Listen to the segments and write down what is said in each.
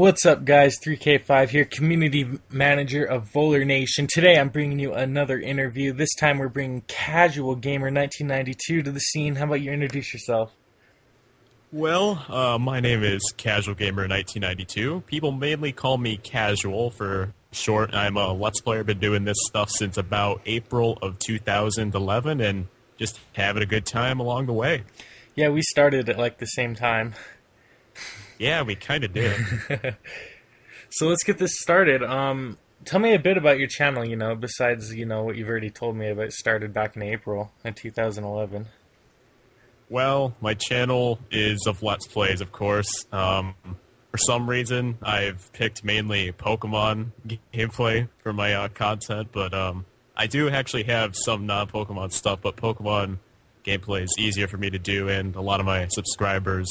What's up, guys? 3K5 here, community manager of Voller Nation. Today I'm bringing you another interview. This time we're bringing CasualGamer1992 to the scene. How about you introduce yourself? Well, my name is CasualGamer1992. People mainly call me Casual for short. I'm a Let's Player. Been doing this stuff since about April of 2011 and just having a good time along the way. Yeah, we started at like the same time. Yeah, we kind of did. So let's get this started. Tell me a bit about your channel, besides, what you've already told me about. It started back in April of 2011. Well, my channel is of Let's Plays, of course. For some reason, I've picked mainly Pokemon gameplay for my content, but I do actually have some non-Pokemon stuff, but Pokemon gameplay is easier for me to do, and a lot of my subscribers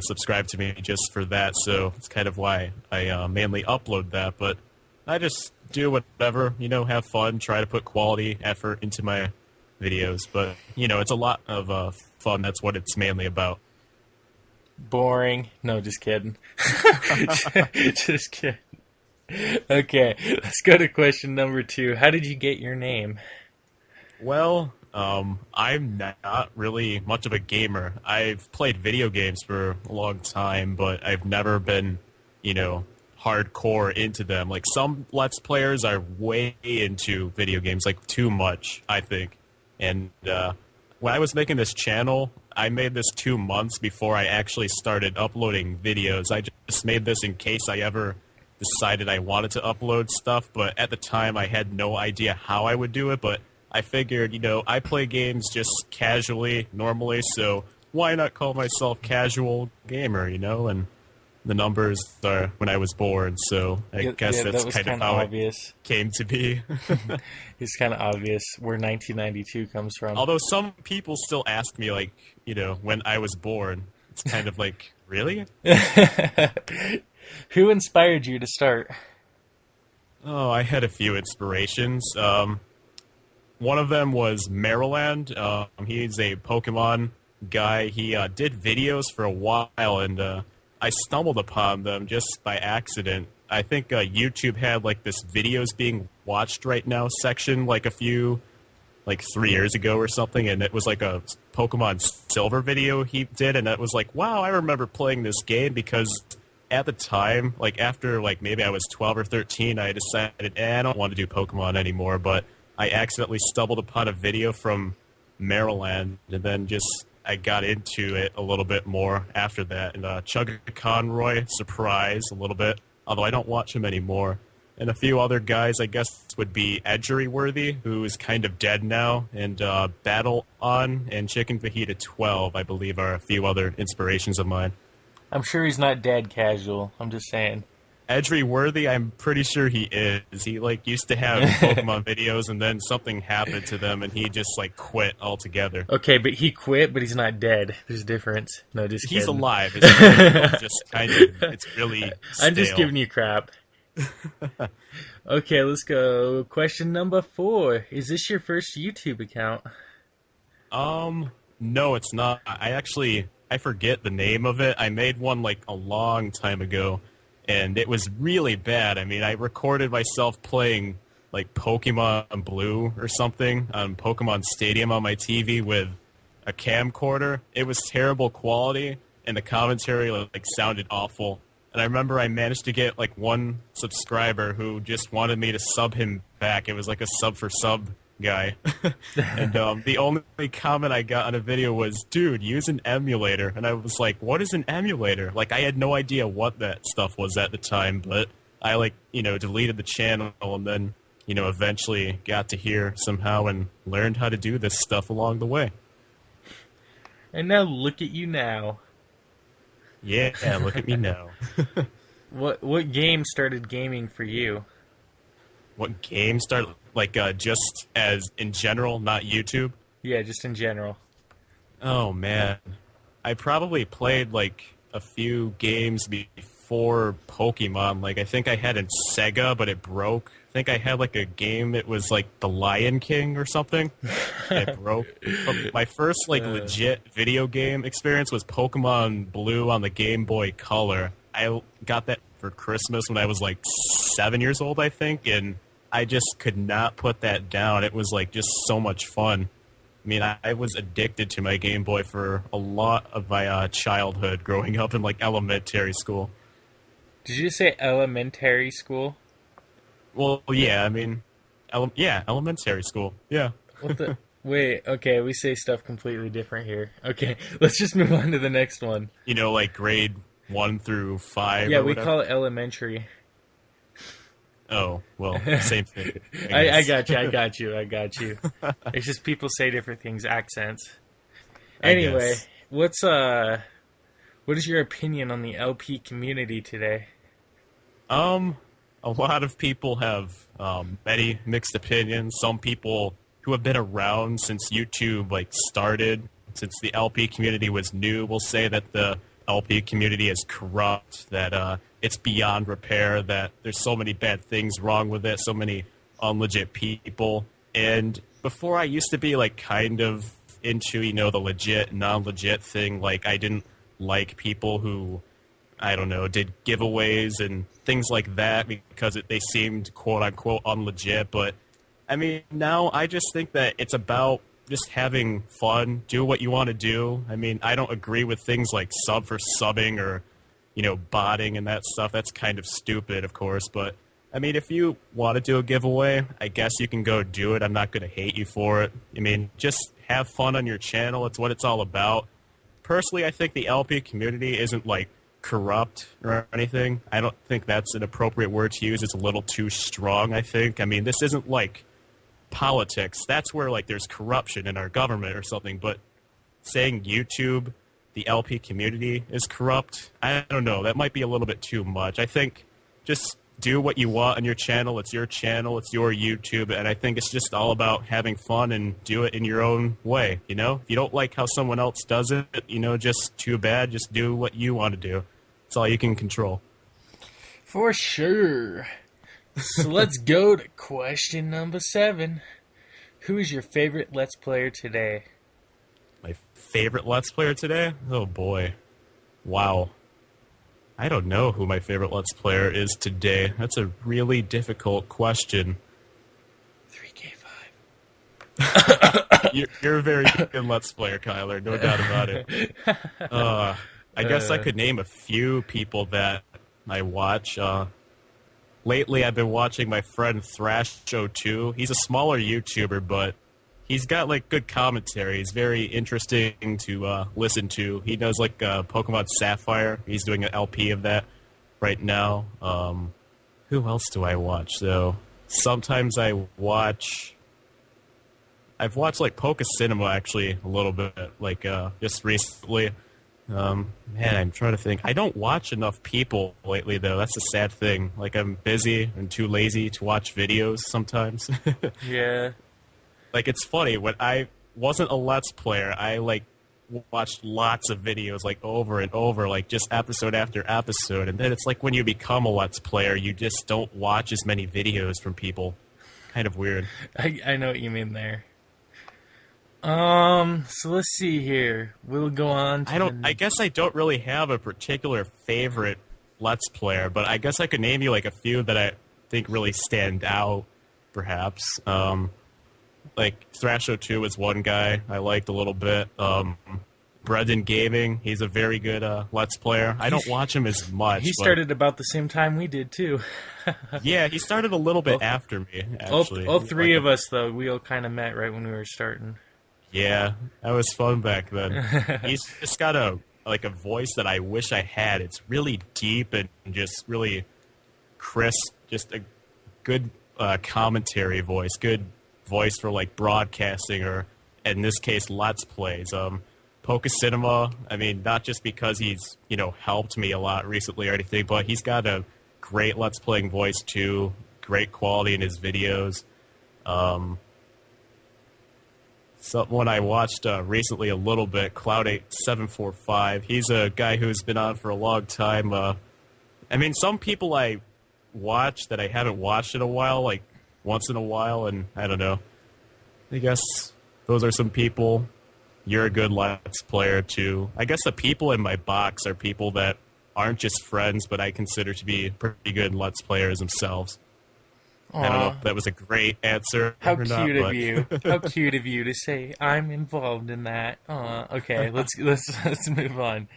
subscribe to me just for that, so it's kind of why I mainly upload that. But I just do whatever, have fun, try to put quality effort into my videos. But, it's a lot of fun. That's what it's mainly about. Boring. No, just kidding. Just kidding. Okay, let's go to question number 2. How did you get your name? Well, I'm not really much of a gamer. I've played video games for a long time, but I've never been, hardcore into them. Like, some Let's Players are way into video games, like, too much, I think. And when I was making this channel, I made this 2 months before I actually started uploading videos. I just made this in case I ever decided I wanted to upload stuff, but at the time I had no idea how I would do it, but I figured, I play games just casually, normally, so why not call myself Casual Gamer, and the numbers are when I was born, so I guess that's kind of how obvious. It came to be. It's kind of obvious where 1992 comes from. Although some people still ask me, like, when I was born. It's kind of like, really? Who inspired you to start? Oh, I had a few inspirations. One of them was Maryland. He's a Pokemon guy. He did videos for a while, and I stumbled upon them just by accident. I think YouTube had like this videos being watched right now section like 3 years ago or something, and it was like a Pokemon Silver video he did, and it was like, wow, I remember playing this game, because at the time, like after maybe I was 12 or 13, I decided, I don't want to do Pokemon anymore, but I accidentally stumbled upon a video from Maryland, and then I got into it a little bit more after that. And Chugga Conroy, surprise, a little bit, although I don't watch him anymore. And a few other guys, I guess, would be Edgery who is kind of dead now, and Battle On and Chicken Fajita 12, I believe, are a few other inspirations of mine. I'm sure he's not dead, Casual. I'm just saying. Edgery, I'm pretty sure he is. He, used to have Pokemon videos, and then something happened to them, and he just, quit altogether. Okay, but he quit, but he's not dead. There's a difference. No, just kidding. He's alive. It's just kind of, it's really stale. I'm just giving you crap. Okay, let's go. Question number 4. Is this your first YouTube account? No, it's not. I forget the name of it. I made one, a long time ago. And it was really bad. I mean, I recorded myself playing, Pokemon Blue or something on Pokemon Stadium on my TV with a camcorder. It was terrible quality, and the commentary, sounded awful. And I remember I managed to get, one subscriber who just wanted me to sub him back. It was like a sub-for-sub guy. And the only comment I got on a video was, dude, use an emulator. And I was like, what is an emulator? I had no idea what that stuff was at the time, but I deleted the channel, and then eventually got to here somehow and learned how to do this stuff along the way. And now look at you now. Yeah, look at me now. What game started gaming for you? What game started, just as in general, not YouTube? Yeah, just in general. Oh, man. I probably played, a few games before Pokemon. I think I had in Sega, but it broke. I think I had, a game, it was, The Lion King or something. It broke. But my first, legit video game experience was Pokemon Blue on the Game Boy Color. I got that for Christmas when I was like 7 years old, I think, and I just could not put that down. It was like just so much fun. I mean, I was addicted to my Game Boy for a lot of my childhood growing up in like elementary school. Did you say elementary school? Well, yeah, I mean, elementary school. Yeah. What the? Wait, okay, we say stuff completely different here. Okay, let's just move on to the next one. You know, like grade 1 through 5. Yeah, or we whatever. call it elementary. Oh, well, same thing. I got you. It's just people say different things, accents. Anyway, what is your opinion on the LP community today? A lot of people have many mixed opinions. Some people who have been around since YouTube like started, since the LP community was new, will say that the LP community is corrupt, that it's beyond repair, that there's so many bad things wrong with it, so many unlegit people. And before I used to be like kind of into, you know, the legit, non-legit thing. Like I didn't like people who, I don't know, did giveaways and things like that because they seemed quote-unquote unlegit. But, I mean, now I just think that it's about just having fun, do what you want to do. I mean, I don't agree with things like sub for subbing or, you know, botting and that stuff. That's kind of stupid, of course. But, I mean, if you want to do a giveaway, I guess you can go do it. I'm not going to hate you for it. I mean, just have fun on your channel. It's what it's all about. Personally, I think the LP community isn't, like, corrupt or anything. I don't think that's an appropriate word to use. It's a little too strong, I think. I mean, this isn't like politics. That's where like there's corruption in our government or something. But saying YouTube, the LP community is corrupt, I don't know. That might be a little bit too much. I think just do what you want on your channel. It's your channel. It's your YouTube. And I think it's just all about having fun and do it in your own way. You know, if you don't like how someone else does it, you know, just too bad. Just do what you want to do. It's all you can control. For sure. So let's go to question number 7. Who is your favorite Let's Player today? My favorite Let's Player today? Oh boy. Wow. I don't know who my favorite Let's Player is today. That's a really difficult question. 3K5. You're a very good Let's Player, Kyler. No doubt about it. I guess I could name a few people that I watch. Lately, I've been watching my friend Thrash02. He's a smaller YouTuber, but he's got like good commentary. He's very interesting to listen to. He knows like Pokemon Sapphire. He's doing an LP of that right now. Who else do I watch though? Sometimes I've watched like Poke Cinema actually a little bit, like just recently. Man, I'm trying to think. I don't watch enough people lately, though. That's a sad thing. Like, I'm busy and too lazy to watch videos sometimes. Yeah. Like, it's funny. When I wasn't a Let's Player, I, like, watched lots of videos, like, over and over, like, just episode after episode. And then it's like when you become a Let's Player, you just don't watch as many videos from people. Kind of weird. I know what you mean there. So let's see here. We'll go on to I guess I don't really have a particular favorite Let's Player, but I guess I could name you like a few that I think really stand out, perhaps. Like Thrash02 is one guy I liked a little bit. Brendan Gaming, he's a very good Let's Player. I don't watch him as much. He started about the same time we did, too. Yeah, he started a little bit after me, actually. All three of us, though, we all kind of met right when we were starting. Yeah, that was fun back then. He's just got a voice that I wish I had. It's really deep and just really crisp, just a good commentary voice, good voice for like broadcasting or, in this case, Let's Plays. Poke Cinema, I mean, not just because he's, you know, helped me a lot recently or anything, but he's got a great Let's Playing voice too, great quality in his videos. Someone I watched recently a little bit, Cloud8745. He's a guy who's been on for a long time. I mean, some people I watch that I haven't watched in a while, like once in a while, and I don't know. I guess those are some people. You're a good Let's Player, too. I guess the people in my box are people that aren't just friends, but I consider to be pretty good Let's Players themselves. Aw. I don't know if that was a great answer How or not, cute of but you! How cute of you to say I'm involved in that. Okay, let's move on.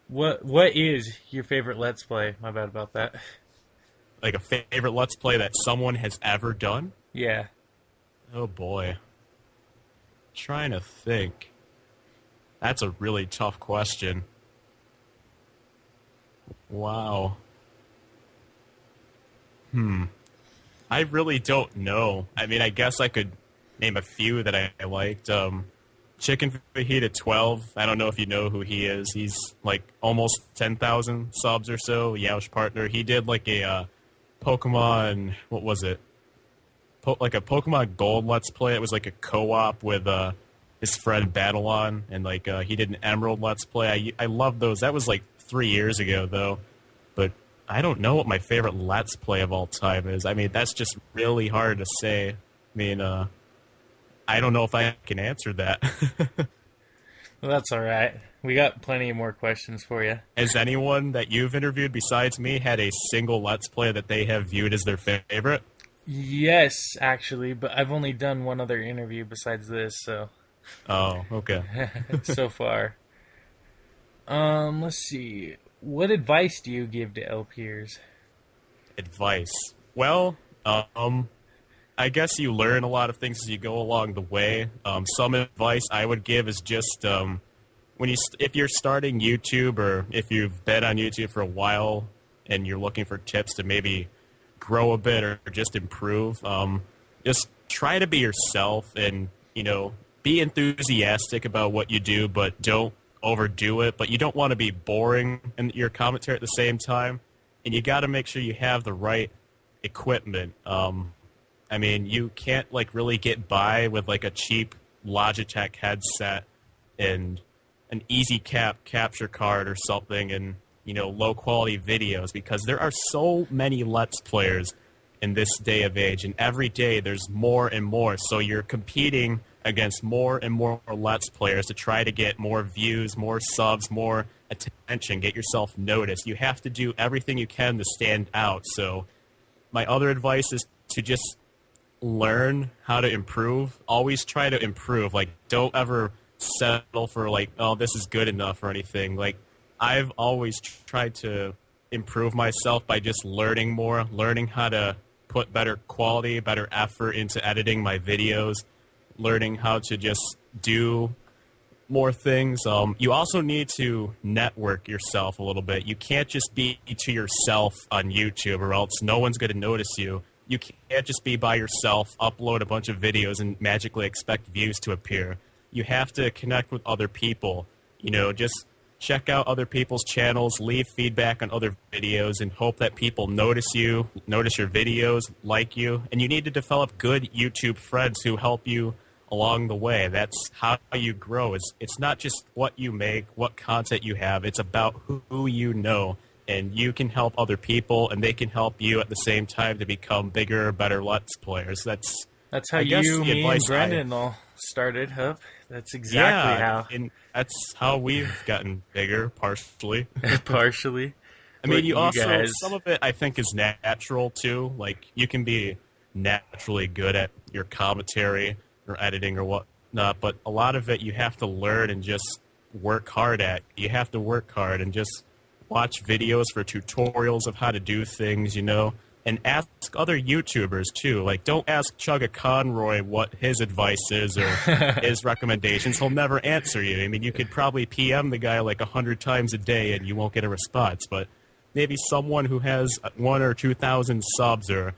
What is your favorite Let's Play? My bad about that. like a favorite Let's Play that someone has ever done? Yeah. Oh boy. Trying to think. That's a really tough question. Wow. I really don't know. I mean, I guess I could name a few that I liked. Chicken Fajita 12. I don't know if you know who he is. He's like almost 10,000 subs or so. Yaush partner. He did like a Pokemon. What was it? Like a Pokemon Gold Let's Play. It was like a co-op with his friend Battlon, and like he did an Emerald Let's Play. I love those. That was like 3 years ago though, but I don't know what my favorite Let's Play of all time is. I mean, that's just really hard to say. I mean, I don't know if I can answer that. Well, that's all right. We got plenty of more questions for you. Has anyone that you've interviewed besides me had a single Let's Play that they have viewed as their favorite? Yes, actually, but I've only done one other interview besides this, so. Oh, okay. So far. Let's see. What advice do you give to LPers? Advice. Well, I guess you learn a lot of things as you go along the way. Some advice I would give is just if you're starting YouTube, or if you've been on YouTube for a while and you're looking for tips to maybe grow a bit or just improve, just try to be yourself and, be enthusiastic about what you do, but don't overdo it. But you don't want to be boring in your commentary at the same time, and you got to make sure you have the right equipment. I mean, you can't like really get by with like a cheap Logitech headset and an easy capture card or something, and low quality videos, because there are so many Let's Players in this day of age, and every day there's more and more. So you're competing against more and more Let's Players to try to get more views, more subs, more attention, get yourself noticed. You have to do everything you can to stand out. So my other advice is to just learn how to improve. Always try to improve. Like, don't ever settle for like, oh, this is good enough or anything. Like, I've always tried to improve myself by just learning more, learning how to put better quality, better effort into editing my videos, learning how to just do more things. You also need to network yourself a little bit. You can't just be to yourself on YouTube, or else no one's going to notice you. You can't just be by yourself, upload a bunch of videos, and magically expect views to appear. You have to connect with other people. Just check out other people's channels, leave feedback on other videos, and hope that people notice you, notice your videos, like you. And you need to develop good YouTube friends who help you along the way. That's how you grow. It's not just what you make, what content you have. It's about who you know. And you can help other people, and they can help you at the same time to become bigger, better Let's Players. That's how you, me, and Brendan all started, huh? That's exactly how. And that's how we've gotten bigger, partially. Partially. I mean, you also, guys, some of it I think is natural, too. Like, you can be naturally good at your commentary or editing or whatnot, but a lot of it you have to learn and just work hard at. You have to work hard and just watch videos for tutorials of how to do things, and ask other YouTubers, too. Like, don't ask Chugga Conroy what his advice is or his recommendations. He'll never answer you. I mean, you could probably PM the guy like 100 times a day and you won't get a response, but maybe someone who has 1,000 or 2,000 subs or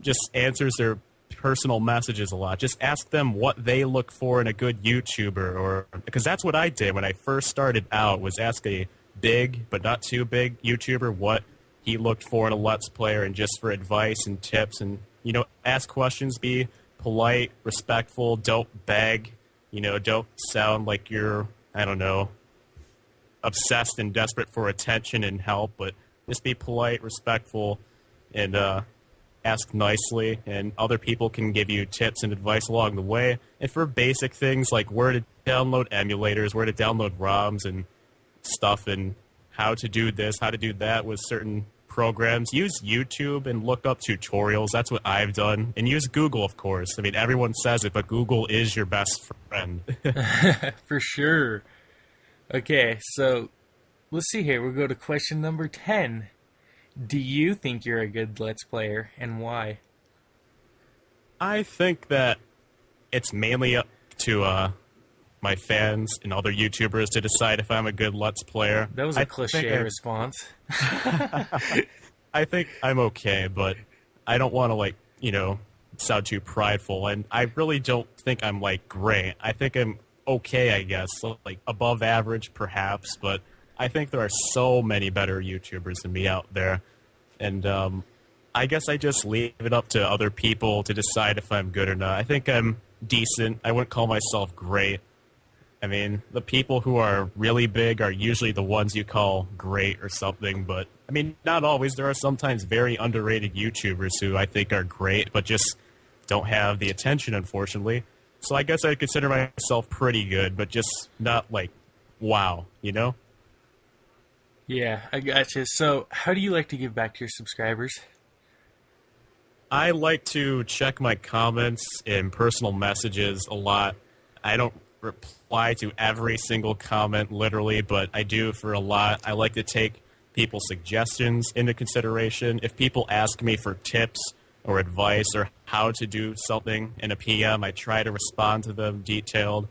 just answers their personal messages a lot. Just ask them what they look for in a good YouTuber, or because that's what I did when I first started out, was ask a big but not too big YouTuber what he looked for in a Let's Player, and just for advice and tips, and ask questions, be polite, respectful, don't beg, don't sound like you're, I don't know, obsessed and desperate for attention and help, but just be polite, respectful, and ask nicely, and other people can give you tips and advice along the way. And for basic things like where to download emulators, where to download ROMs, and stuff and how to do this, how to do that with certain programs. Use YouTube and look up tutorials. That's what I've done. And use Google, of course. I mean, everyone says it, but Google is your best friend. For sure. Okay, so let's see here. We'll go to question number 10. Do you think you're a good Let's Player, and why? I think that it's mainly up to my fans and other YouTubers to decide if I'm a good Let's Player. That was a cliche response. I think I'm okay, but I don't want to, sound too prideful. And I really don't think I'm, great. I think I'm okay, I guess. So, above average, perhaps. But I think there are so many better YouTubers than me out there. And I guess I just leave it up to other people to decide if I'm good or not. I think I'm decent. I wouldn't call myself great. I mean, the people who are really big are usually the ones you call great or something, but, I mean, not always. There are sometimes very underrated YouTubers who I think are great, but just don't have the attention, unfortunately. So I guess I'd consider myself pretty good, but just not, wow, you know? Yeah, I gotcha. So, how do you like to give back to your subscribers? I like to check my comments and personal messages a lot. I don't reply to every single comment, literally, but I do for a lot. I like to take people's suggestions into consideration. If people ask me for tips or advice or how to do something in a PM, I try to respond to them detailed.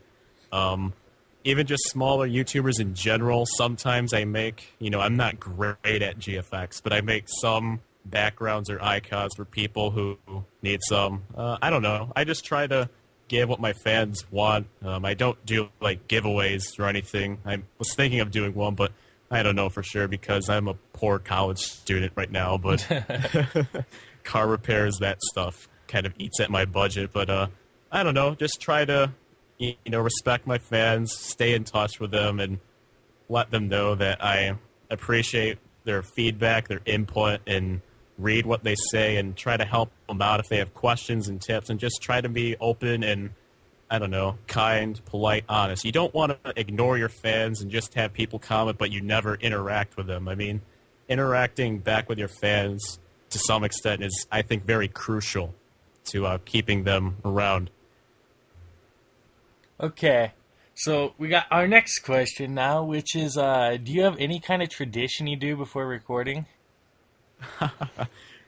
Even just smaller YouTubers in general, sometimes I make, I'm not great at GFX, but I make some backgrounds or icons for people who need some. I don't know. I just try to give what my fans want. I don't do giveaways or anything. I was thinking of doing one, but I don't know for sure because I'm a poor college student right now. But car repairs, that stuff kind of eats at my budget. But I don't know. Just try to respect my fans, stay in touch with them, and let them know that I appreciate their feedback, their input, and read what they say and try to help them out if they have questions and tips, and just try to be open and, I don't know, kind, polite, honest. You don't want to ignore your fans and just have people comment, but you never interact with them. I mean, interacting back with your fans to some extent is, I think, very crucial to keeping them around. Okay, so we got our next question now, which is, do you have any kind of tradition you do before recording?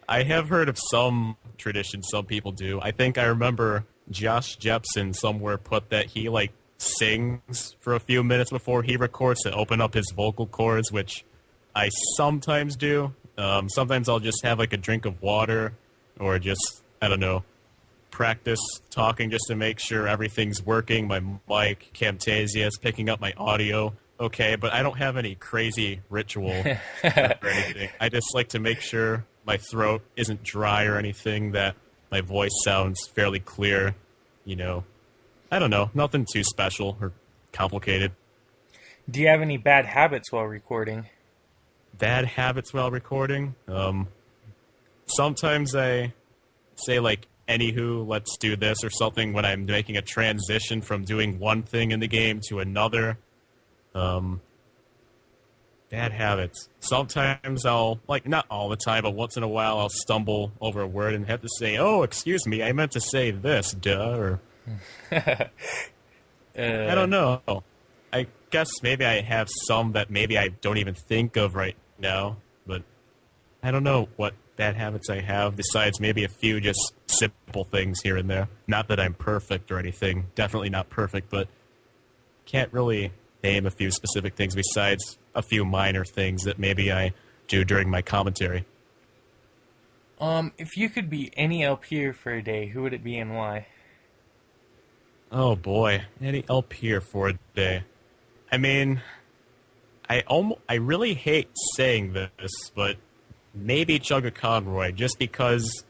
I have heard of some traditions some people do. I think I remember Josh Jepson somewhere put that he sings for a few minutes before he records to open up his vocal cords, which I sometimes do. Sometimes I'll just have a drink of water or just, I don't know, practice talking just to make sure everything's working. My mic, Camtasia is picking up my audio. Okay, but I don't have any crazy ritual or anything. I just like to make sure my throat isn't dry or anything, that my voice sounds fairly clear, I don't know, nothing too special or complicated. Do you have any bad habits while recording? Bad habits while recording? Sometimes I say anywho, let's do this or something when I'm making a transition from doing one thing in the game to another. Bad habits. Sometimes I'll, not all the time, but once in a while I'll stumble over a word and have to say, oh, excuse me, I meant to say this, duh, or... I don't know. I guess maybe I have some that maybe I don't even think of right now, but I don't know what bad habits I have, besides maybe a few just simple things here and there. Not that I'm perfect or anything. Definitely not perfect, but can't really name a few specific things besides a few minor things that maybe I do during my commentary. If you could be any LPer for a day, who would it be and why? Oh boy, any LPer for a day. I mean, I really hate saying this, but maybe Chugga Conroy, just because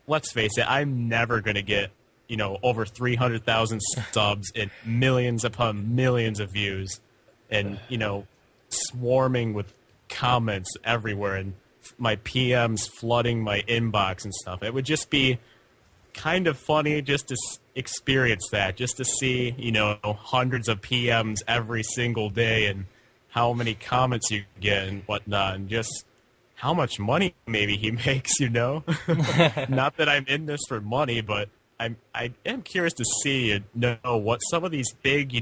let's face it, I'm never going to get, over 300,000 subs and millions upon millions of views and, swarming with comments everywhere and my PMs flooding my inbox and stuff. It would just be kind of funny just to experience that, just to see, hundreds of PMs every single day and how many comments you get and whatnot, and just how much money maybe he makes, Not that I'm in this for money, but I am curious to see and know what some of these big,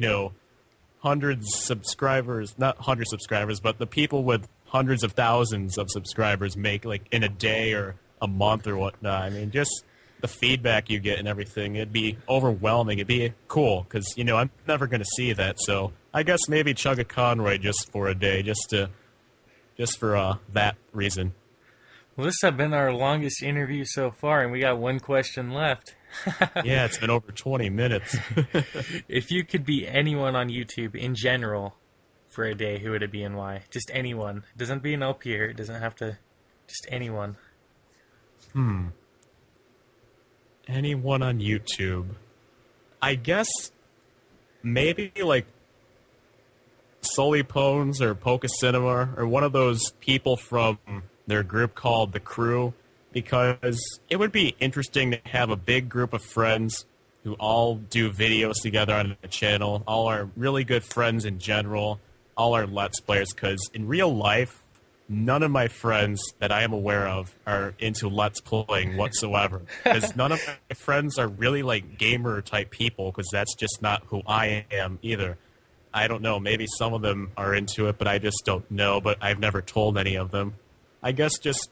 hundreds subscribers, not hundred subscribers, but the people with hundreds of thousands of subscribers make, like, in a day or a month or whatnot. I mean, just the feedback you get and everything, it'd be overwhelming. It'd be cool, because, I'm never going to see that, so I guess maybe chug a Conroy just for a day, just for that reason. Well, this has been our longest interview so far, and we got one question left. Yeah, it's been over 20 minutes. If you could be anyone on YouTube in general for a day, who would it be and why? Just anyone. It doesn't be an LP here. It doesn't have to... Just anyone. Anyone on YouTube. I guess maybe, like, Sully Pones or Poca Cinema or one of those people from their group called The Crew, because it would be interesting to have a big group of friends who all do videos together on a channel, all are really good friends in general, all are Let's Players, because in real life, none of my friends that I am aware of are into Let's Playing whatsoever, because none of my friends are really, like, gamer-type people, because that's just not who I am either. I don't know, maybe some of them are into it, but I just don't know, but I've never told any of them. I guess just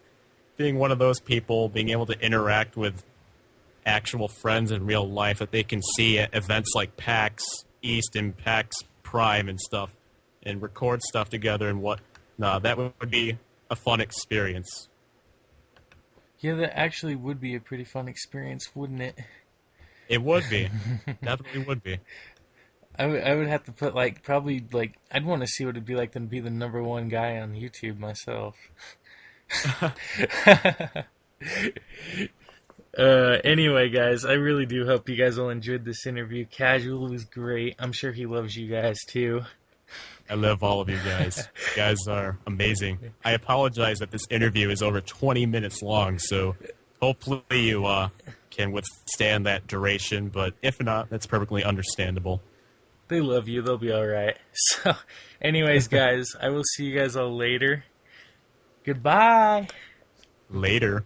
being one of those people, being able to interact with actual friends in real life that they can see at events like PAX East and PAX Prime and stuff, and record stuff together and whatnot, that would be a fun experience. Yeah, that actually would be a pretty fun experience, wouldn't it? It would be. Definitely would be. I would have to put, like, probably, like, I'd want to see what it'd be like to be the #1 guy on YouTube myself. Anyway, guys, I really do hope you guys all enjoyed this interview. Casual was great. I'm sure he loves you guys, too. I love all of you guys. You guys are amazing. I apologize that this interview is over 20 minutes long, so hopefully you can withstand that duration, but if not, that's perfectly understandable. They love you. They'll be all right. So, anyways, guys, I will see you guys all later. Goodbye. Later.